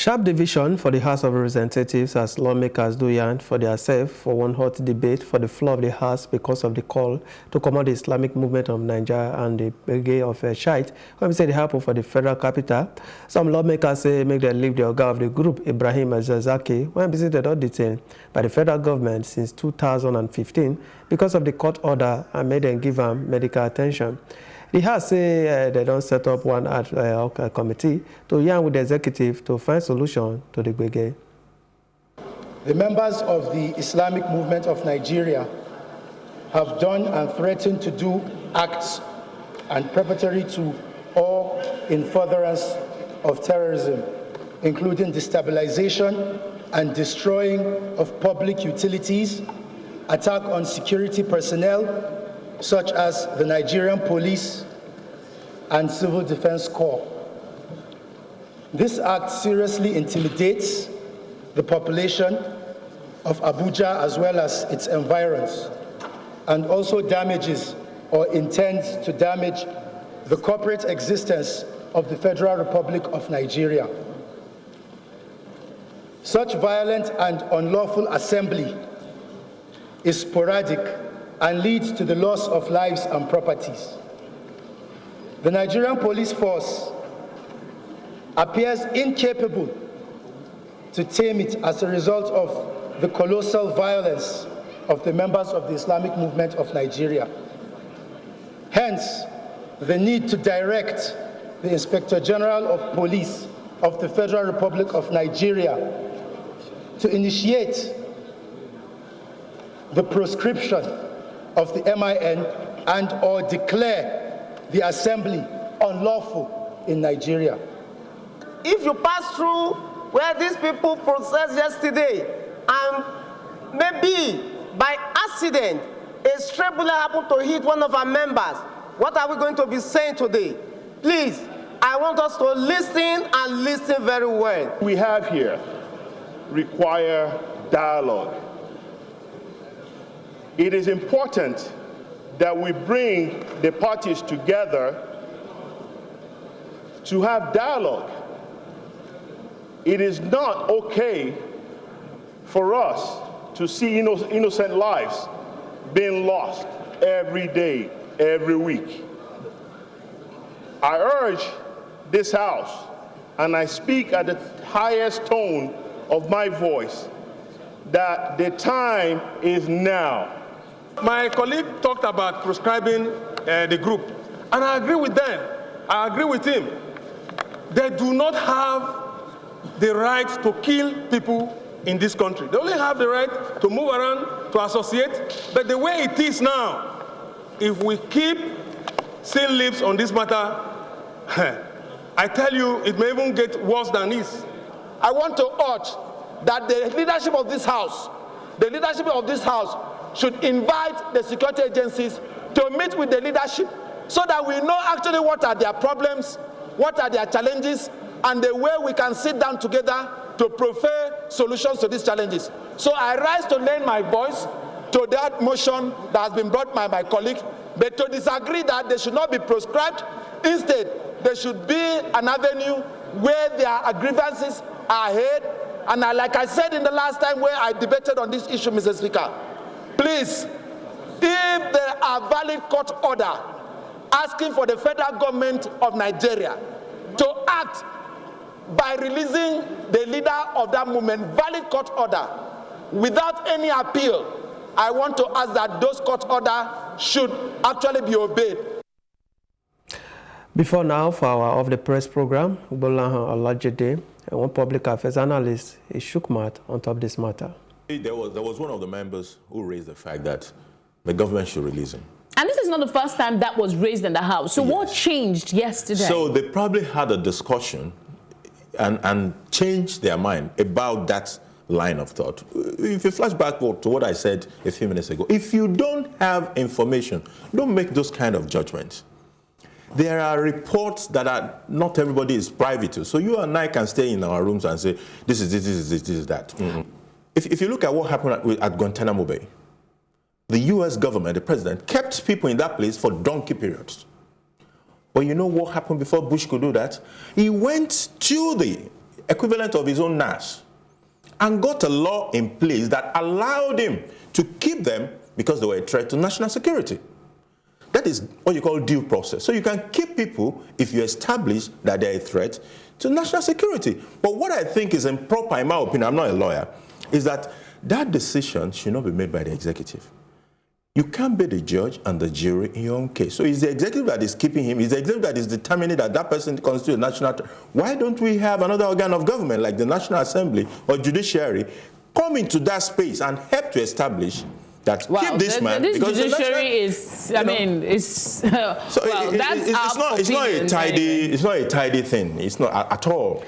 Sharp division for the House of Representatives as lawmakers do yearn for themselves for one hot debate for the floor of the House because of the call to comot the Islamic movement of Nigeria and the brigade of Shiites, when we say they happen for the federal capital. Some lawmakers say make them leave the organ of the group, Ibrahim Azazaki, when visited or detained by the federal government since 2015 because of the court order and made them give him medical attention. The House say they don't set up one ad hoc committee to yarn with the executive to find solution to the brigade. The members of the Islamic movement of Nigeria have done and threatened to do acts and preparatory to or in furtherance of terrorism, including destabilization and destroying of public utilities, attack on security personnel, such as the Nigerian Police and Civil Defense Corps. This act seriously intimidates the population of Abuja as well as its environs, and also damages or intends to damage the corporate existence of the Federal Republic of Nigeria. Such violent and unlawful assembly is sporadic and leads to the loss of lives and properties. The Nigerian police force appears incapable to tame it as a result of the colossal violence of the members of the Islamic movement of Nigeria. Hence, the need to direct the Inspector General of Police of the Federal Republic of Nigeria to initiate the proscription of the MIN and or declare the assembly unlawful in Nigeria. If you pass through where these people processed yesterday and maybe by accident a stray bullet happened to hit one of our members, what are we going to be saying today? Please, I want us to listen and listen very well. We have here require dialogue. It is important that we bring the parties together to have dialogue. It is not okay for us to see innocent lives being lost every day, every week. I urge this House, and I speak at the highest tone of my voice, that the time is now. My colleague talked about proscribing the group, and I agree with them. I agree with him. They do not have the right to kill people in this country. They only have the right to move around, to associate. But the way it is now, if we keep seeing lips on this matter, I tell you, it may even get worse than this. I want to urge that the leadership of this House, should invite the security agencies to meet with the leadership so that we know actually what are their problems, what are their challenges, and the way we can sit down together to prefer solutions to these challenges. So I rise to lend my voice to that motion that has been brought by my colleague, but to disagree that they should not be proscribed. Instead, there should be an avenue where their grievances are heard. And like I said in the last time where I debated on this issue, Mr. Speaker, please, if there are valid court order asking for the federal government of Nigeria to act by releasing the leader of that movement, valid court order, without any appeal, I want to ask that those court orders should actually be obeyed. Before now, for our Off the Press program, Ubolahan Olajide, one public affairs analyst, is shook mouth on top of this matter. There was one of the members who raised the fact that the government should release him. And this is not the first time that was raised in the House. So yes. What changed yesterday? So they probably had a discussion and changed their mind about that line of thought. If you flash back to what I said a few minutes ago, if you don't have information, don't make those kind of judgments. There are reports that are not everybody is privy to. So you and I can stay in our rooms and say, this is that. Mm-hmm. If you look at what happened at Guantanamo Bay, the US government, the president, kept people in that place for donkey periods. But you know what happened before Bush could do that? He went to the equivalent of his own NAS, and got a law in place that allowed him to keep them because they were a threat to national security. That is what you call due process. So you can keep people if you establish that they're a threat to national security. But what I think is improper, in my opinion, I'm not a lawyer, is that that decision should not be made by the executive. You can't be the judge and the jury in your own case. So it's the executive that is keeping him. It's the executive that is determining that that person constitutes a national threat. Why don't we have another organ of government like the National Assembly or judiciary come into that space and help to establish that keep this man? This because judiciary is, I mean, it's so well, that's it's not a tidy thing. It's not at all.